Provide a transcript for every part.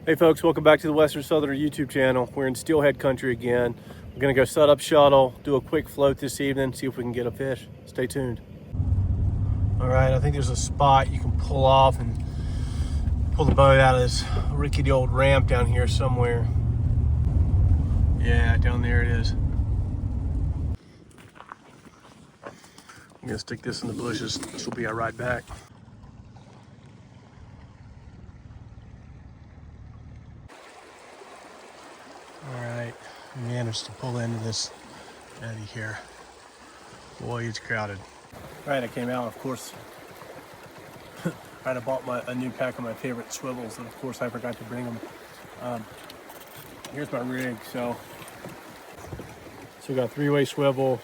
Hey folks, welcome back to the Western Southerner YouTube channel. We're in Steelhead country again. We're gonna go set up shuttle, do a quick float this evening, see if we can get a fish. Stay tuned. All right, I think there's a spot you can pull off and pull the boat out of this rickety old ramp down here somewhere. Yeah, down there it is. I'm gonna stick this in the bushes. This will be our ride back. All right, we managed to pull into this eddy here. Boy, it's crowded. All right, I came out, of course. I bought a new pack of my favorite swivels, and of course I forgot to bring them. Here's my rig. So we got a 3-way swivel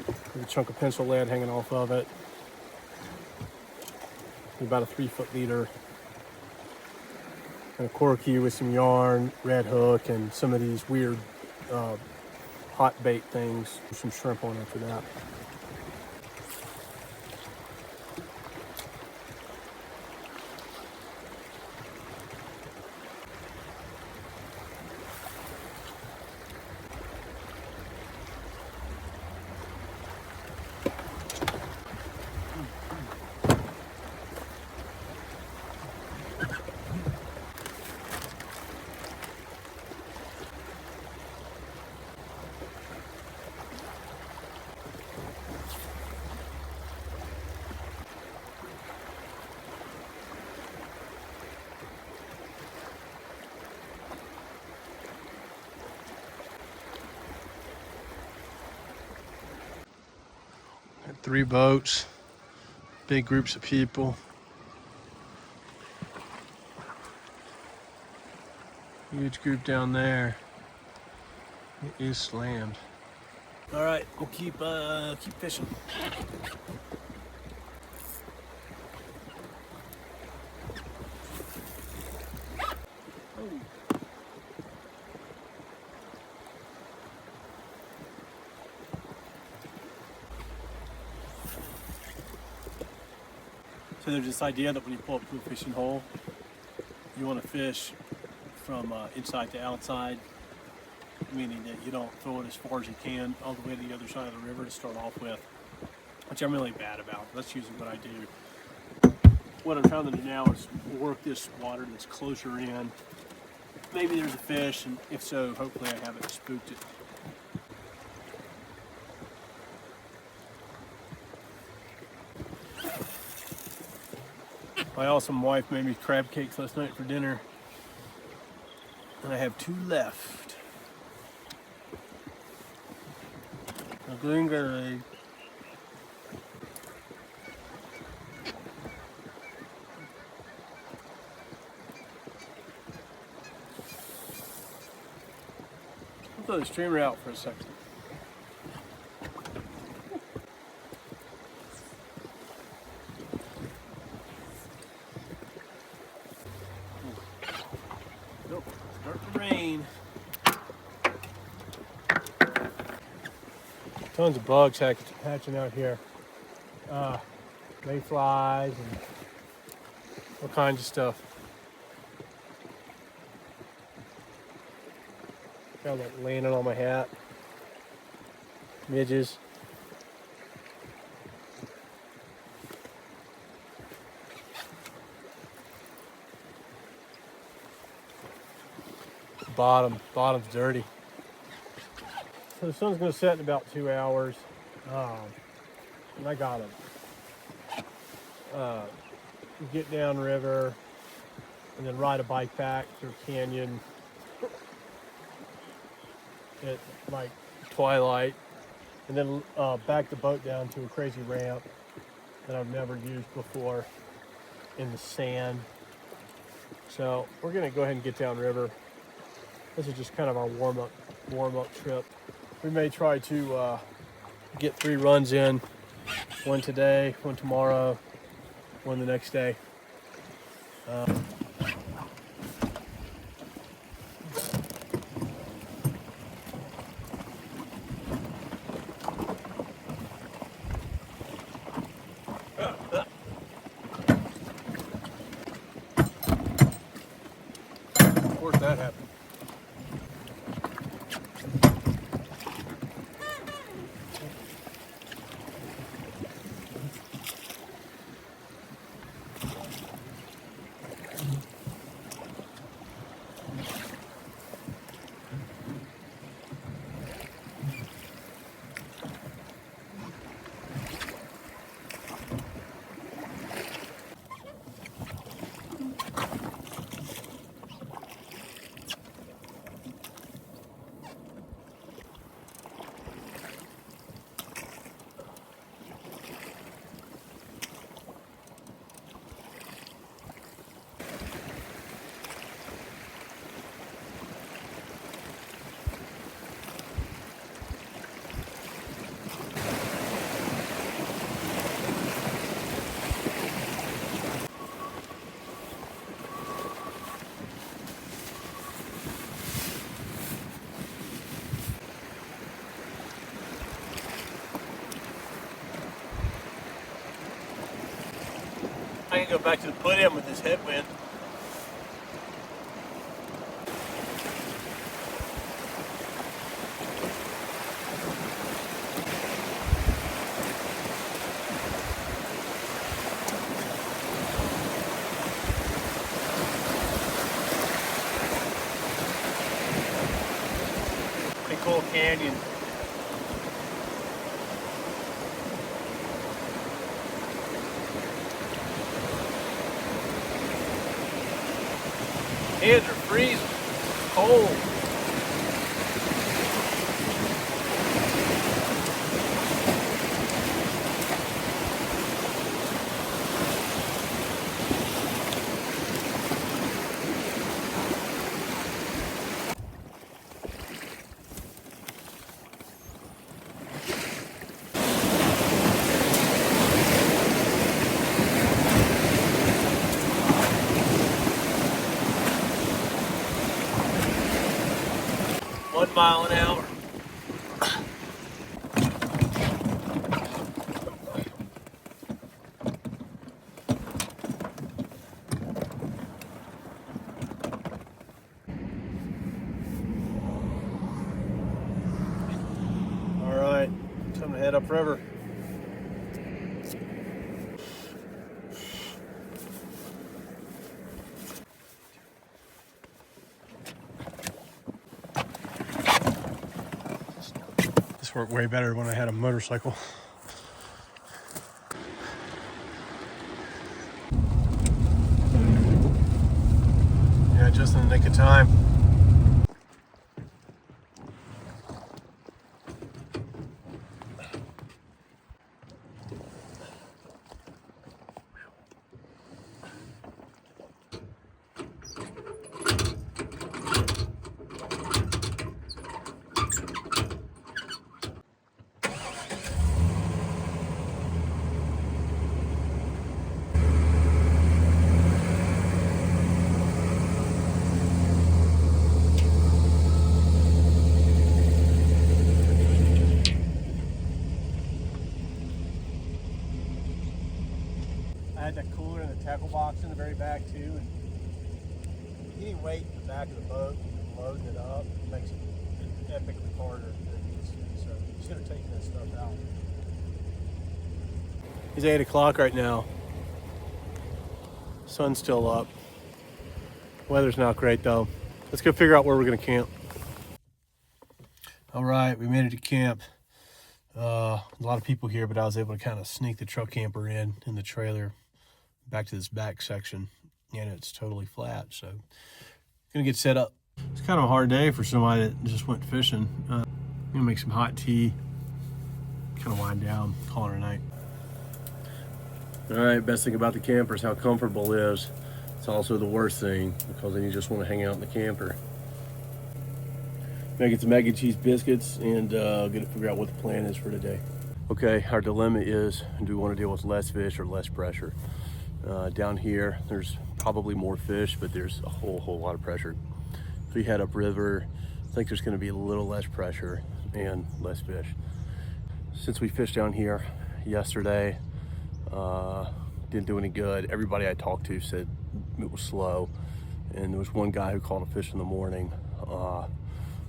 with a chunk of pencil lead hanging off of it. About a 3-foot leader. And a corky with some yarn, red hook, and some of these weird hot bait things. Some shrimp on it for that. Had 3 boats, big groups of people. Huge group down there. It is slammed. All right, we'll keep fishing. So there's this idea that when you pull up to a fishing hole, you want to fish from inside to outside, meaning that you don't throw it as far as you can all the way to the other side of the river to start off with, which I'm really bad about. That's usually what I do. What I'm trying to do now is work this water that's closer in. Maybe there's a fish, and if so, hopefully I haven't spooked it. My awesome wife made me crab cakes last night for dinner, and I have 2 left. A green Gatorade. I'll throw the streamer out for a second. Nope, start to rain. Tons of bugs hatching out here. Mayflies and all kinds of stuff. Got that landing on my hat. Midges. Bottom's dirty. So the sun's going to set in about 2 hours, and I got to get down river and then ride a bike pack through a canyon at like twilight, and then back the boat down to a crazy ramp that I've never used before in the sand. So we're going to go ahead and get down river. This is just kind of our warm-up trip. We may try to get 3 runs in, one today, one tomorrow, one the next day. course that happened. I can go back to the put in with this headwind. Pretty cool canyon. Hands are freezing, cold. One mile an hour. All right, time to head upriver. This worked way better when I had a motorcycle. Yeah, just in the nick of time. I had that cooler and the tackle box in the very back too, and getting weight in the back of the boat and loading it up makes it epically harder than it needs to be. So you should have taken that stuff out. It's 8 o'clock right now. Sun's still up. Weather's not great though. Let's go figure out where we're gonna camp. All right, we made it to camp. A lot of people here, but I was able to kind of sneak the truck camper in the trailer back to this back section, and it's totally flat, so gonna get set up. It's kind of a hard day for somebody that just went fishing. Gonna make some hot tea, kind of wind down, call it a night. All right, best thing about the camper is how comfortable it is. It's also the worst thing, because then you just want to hang out in the camper. Making some mac and cheese biscuits, and gonna figure out what the plan is for today. Okay, our dilemma is, do we want to deal with less fish or less pressure? Down here, there's probably more fish, but there's a whole lot of pressure. If we head upriver, I think there's gonna be a little less pressure and less fish. Since we fished down here yesterday, didn't do any good. Everybody I talked to said it was slow, and there was one guy who caught a fish in the morning. I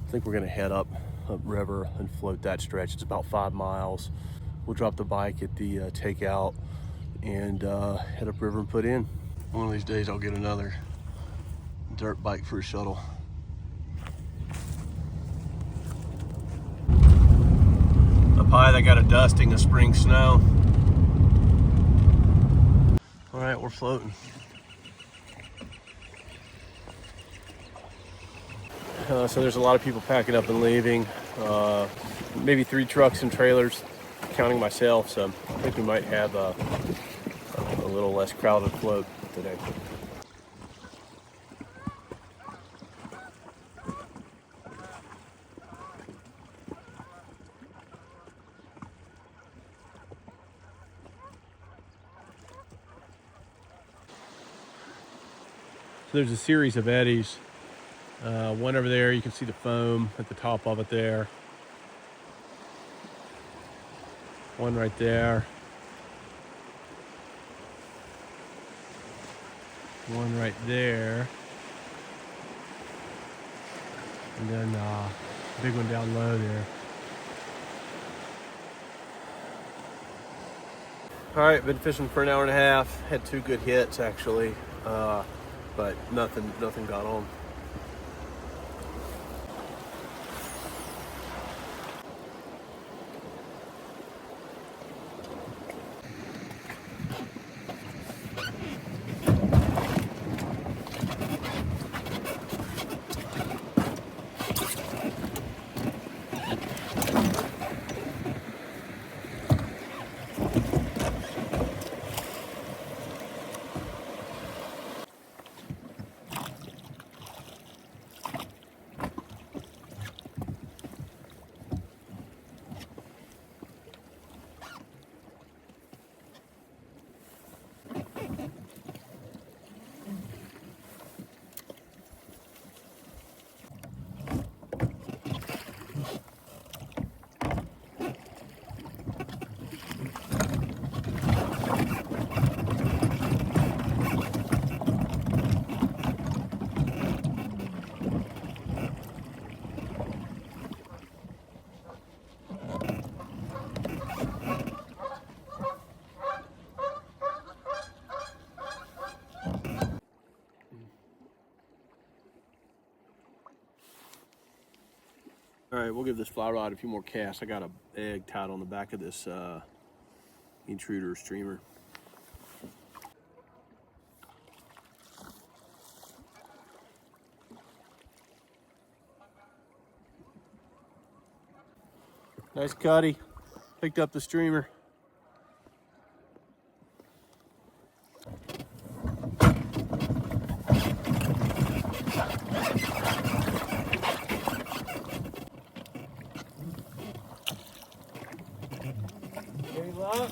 think we're gonna head up river and float that stretch. It's about 5 miles. We'll drop the bike at the takeout and head up river and put in. One of these days I'll get another dirt bike for a shuttle. Up high they got a dusting of spring snow. All right, we're floating. So there's a lot of people packing up and leaving. Maybe 3 trucks and trailers, counting myself. So I think we might have a little less crowded float today. So there's a series of eddies. One over there, you can see the foam at the top of it there. One right there. One right there. And then big one down low there. All right, been fishing for an hour and a half. Had 2 good hits actually, but nothing got on. All right, we'll give this fly rod a few more casts. I got an egg tied on the back of this intruder streamer. Nice cutty. Picked up the streamer. Any luck?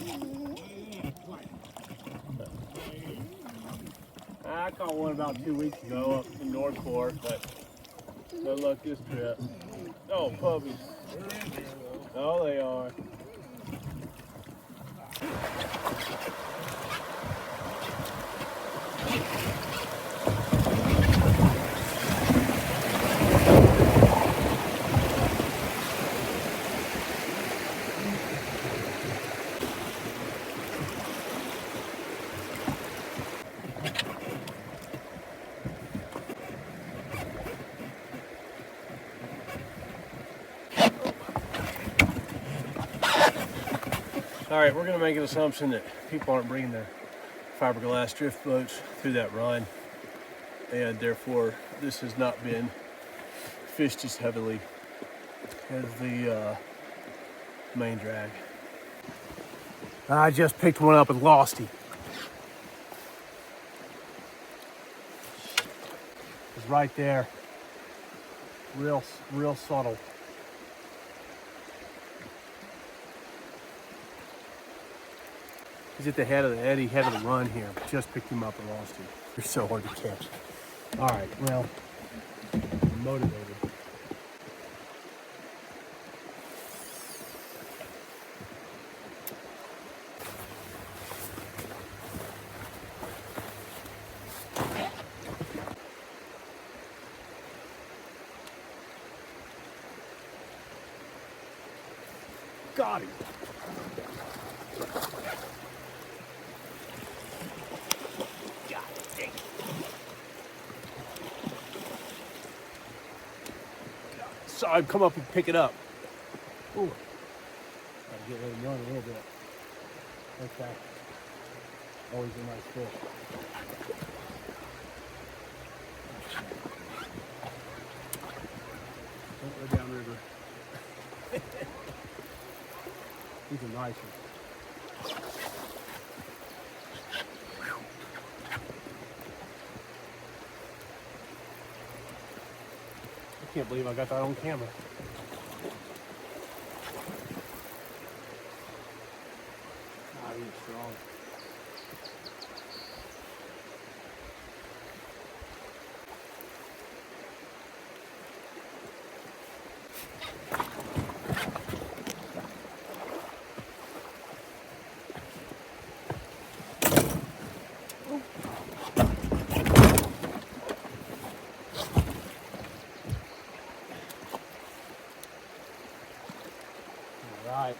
I caught one about 2 weeks ago up in North Fork, but no luck this trip. Oh, puppies. Oh, they are. All right, we're gonna make an assumption that people aren't bringing their fiberglass drift boats through that run, and therefore this has not been fished as heavily as the main drag. I just picked one up and lost him. It's right there, real subtle. He's at the head of the eddy, head of the run here. Just picked him up and lost him. They're so hard to catch. All right, well, I'm motivated. Got him. God dang it. So I'd come up and pick it up. Ooh. Gotta get let him run a little bit. Okay. Always a nice fish. Don't go downriver. He's a nice one. I can't believe I got that on camera. Ah, he's strong. Right.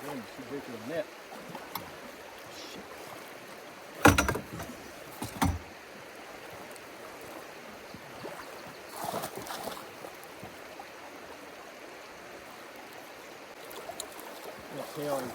Too big for the net. Sailing.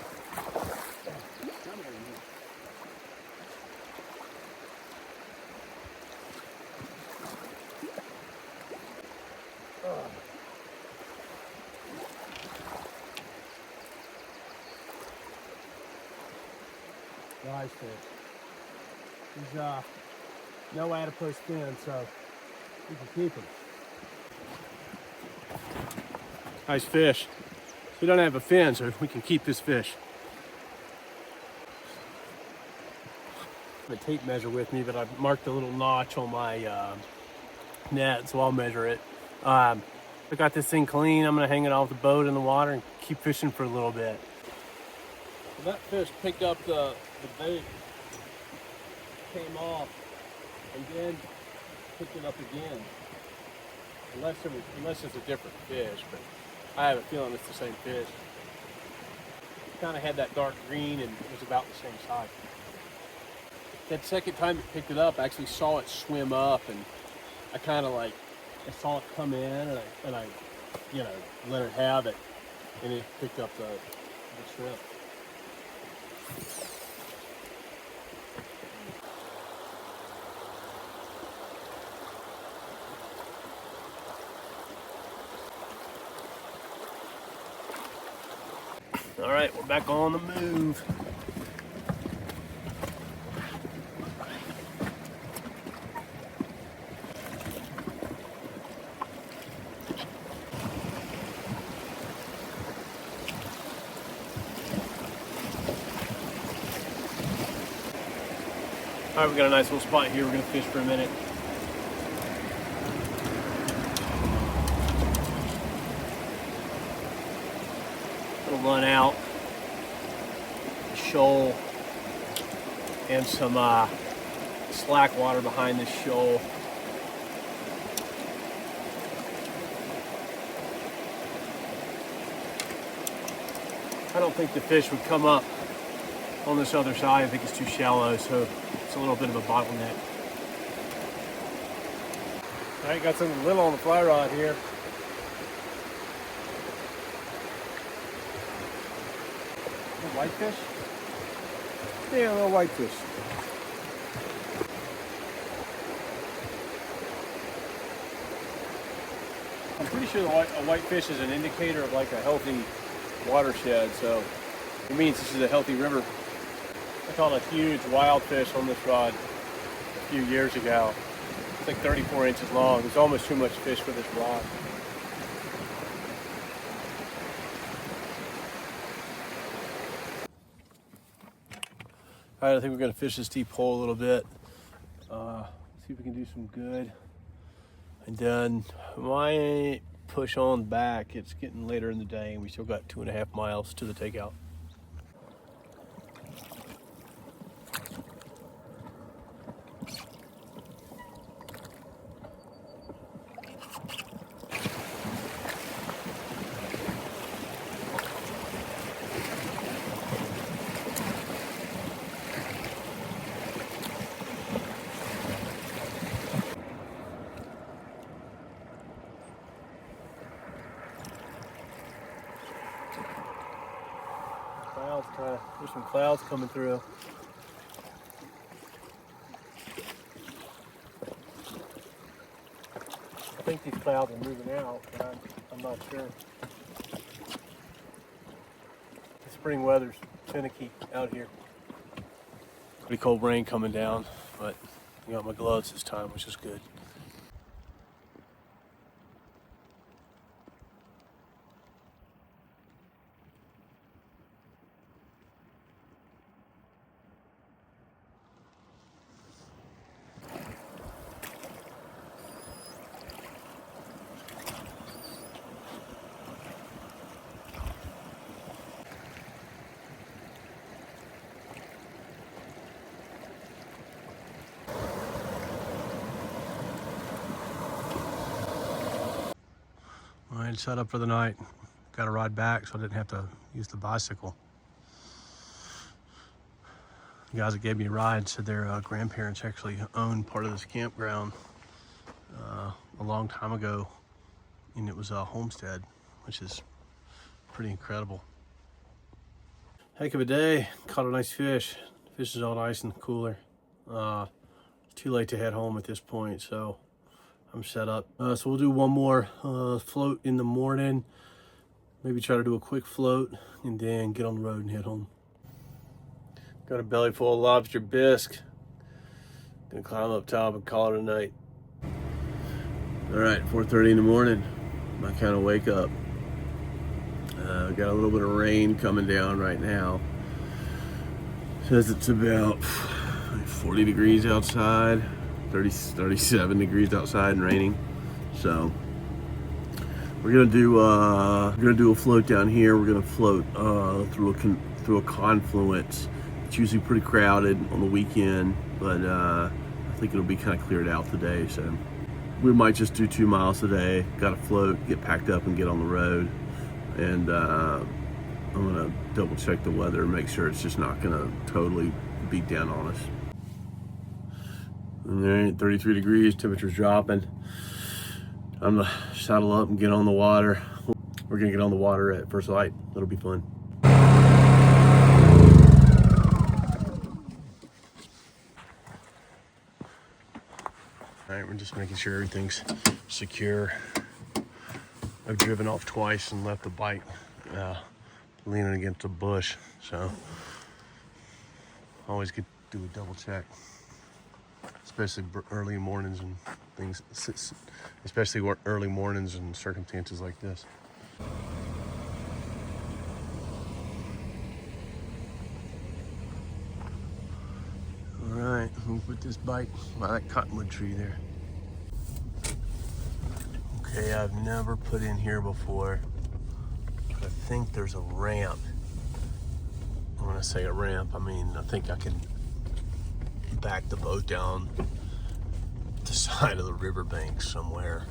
Nice fish. He's no adipose fin, so we can keep him. Nice fish. He don't have a fin, so we can keep this fish. I have a tape measure with me, but I've marked a little notch on my net, so I'll measure it. I got this thing clean. I'm gonna hang it off the boat in the water and keep fishing for a little bit. So that fish picked up the bait, came off, and then picked it up again. Unless it's a different fish, but I have a feeling it's the same fish. Kind of had that dark green and it was about the same size. That second time it picked it up, I actually saw it swim up, and I kind of I saw it come in, and I let it have it, and it picked up the shrimp. All right, we're back on the move. All right, we got a nice little spot here. We're gonna fish for a minute. We'll run out the shoal and some slack water behind this shoal. I don't think the fish would come up on this other side. I think it's too shallow, so it's a little bit of a bottleneck. All right, got something little on the fly rod here. Whitefish? Yeah, a little whitefish. I'm pretty sure a whitefish is an indicator of like a healthy watershed, so it means this is a healthy river. I caught a huge wild fish on this rod a few years ago. It's like 34 inches long. It's almost too much fish for this rod. All right, I think we're gonna fish this deep hole a little bit. See if we can do some good. And then might push on back. It's getting later in the day and we still got 2.5 miles to the takeout. There's some clouds coming through. I think these clouds are moving out, but I'm not sure. The spring weather's finicky out here. Pretty cold rain coming down, but I got my gloves this time, which is good. I had set up for the night. Got a ride back, so I didn't have to use the bicycle. The guys that gave me a ride said their grandparents actually owned part of this campground a long time ago, and it was a homestead, which is pretty incredible. Heck of a day. Caught a nice fish. Fish is all nice and cooler. It's too late to head home at this point, so I'm set up. So we'll do one more float in the morning. Maybe try to do a quick float and then get on the road and head home. Got a belly full of lobster bisque. Gonna climb up top and call it a night. All right, 4:30 in the morning. I kind of wake up. Got a little bit of rain coming down right now. Says it's about 40 degrees outside, 37 degrees outside and raining. So we're gonna do a float down here. We're gonna float through a confluence. It's usually pretty crowded on the weekend, but I think it'll be kind of cleared out today. So we might just do 2 miles today. Got to float, get packed up, and get on the road. And I'm gonna double check the weather and make sure it's just not gonna totally beat down on us. All right, 33 degrees, temperature's dropping. I'm gonna saddle up and get on the water. We're gonna get on the water at first light. That'll be fun. All right, we're just making sure everything's secure. I've driven off twice and left the bike leaning against a bush, so always get to do a double check, especially early mornings and things, especially early mornings and circumstances like this. All right, we'll put this bike by that cottonwood tree there. Okay, I've never put in here before. I think there's a ramp. When I say a ramp, I mean I think I can back the boat down the side of the riverbank somewhere.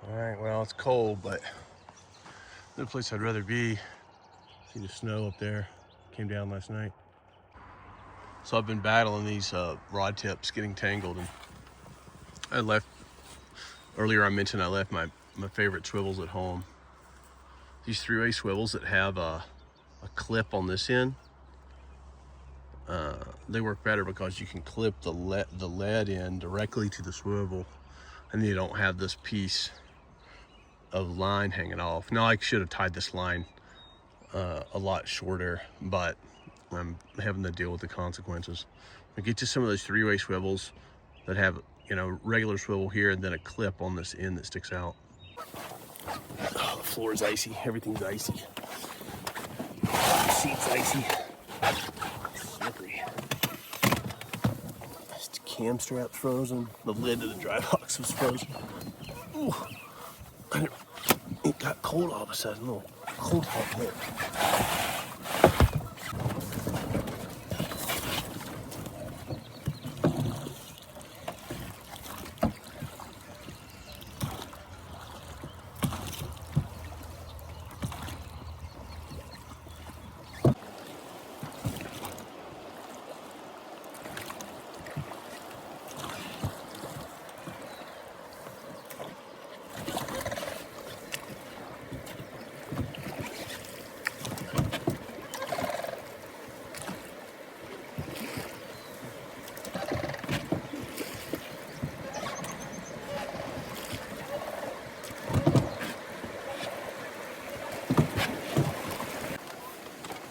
All right, well, it's cold, but the place I'd rather be. See the snow up there, came down last night. So I've been battling these rod tips getting tangled, and earlier I mentioned I left my favorite swivels at home. These 3-way swivels that have a clip on this end, they work better because you can clip the lead in directly to the swivel, and you don't have this piece of line hanging off. Now I should have tied this line a lot shorter, but I'm having to deal with the consequences. I get you some of those 3-way swivels, that have, you know, regular swivel here and then a clip on this end that sticks out. Oh, the floor is icy. Everything's icy. The seat's icy. Slippery. This cam strap's frozen. The lid of the dry box was frozen. Ooh. It got cold all of a sudden. A little cold hot there.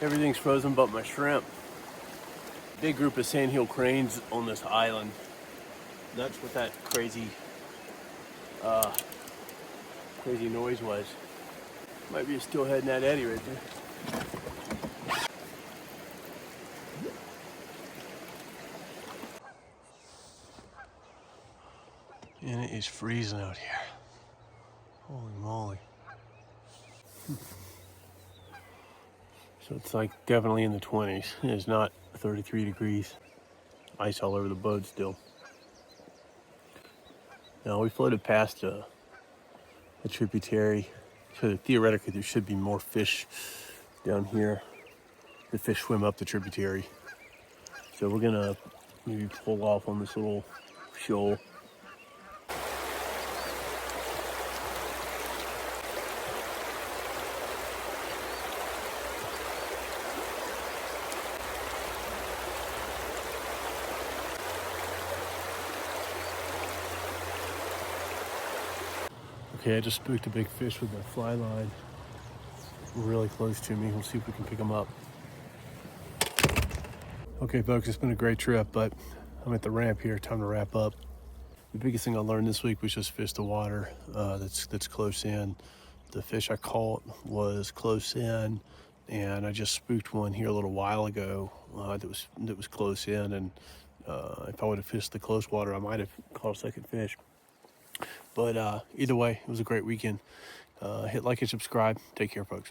Everything's frozen but my shrimp. Big group of sandhill cranes on this island. That's what that crazy noise was. Might be a steelhead in that eddy right there. And it is freezing out here. Holy moly. So it's like definitely in the 20s. It is not 33 degrees. Ice all over the boat still. Now we floated past a tributary. So theoretically there should be more fish down here. The fish swim up the tributary. So we're gonna maybe pull off on this little shoal. Okay, I just spooked a big fish with my fly line. Really close to me. We'll see if we can pick him up. Okay, folks, it's been a great trip, but I'm at the ramp here. Time to wrap up. The biggest thing I learned this week was just fish the water that's close in. The fish I caught was close in, and I just spooked one here a little while ago that was close in. And if I would have fished the close water, I might have caught a second fish. But either way, it was a great weekend. Hit like and subscribe. Take care, folks.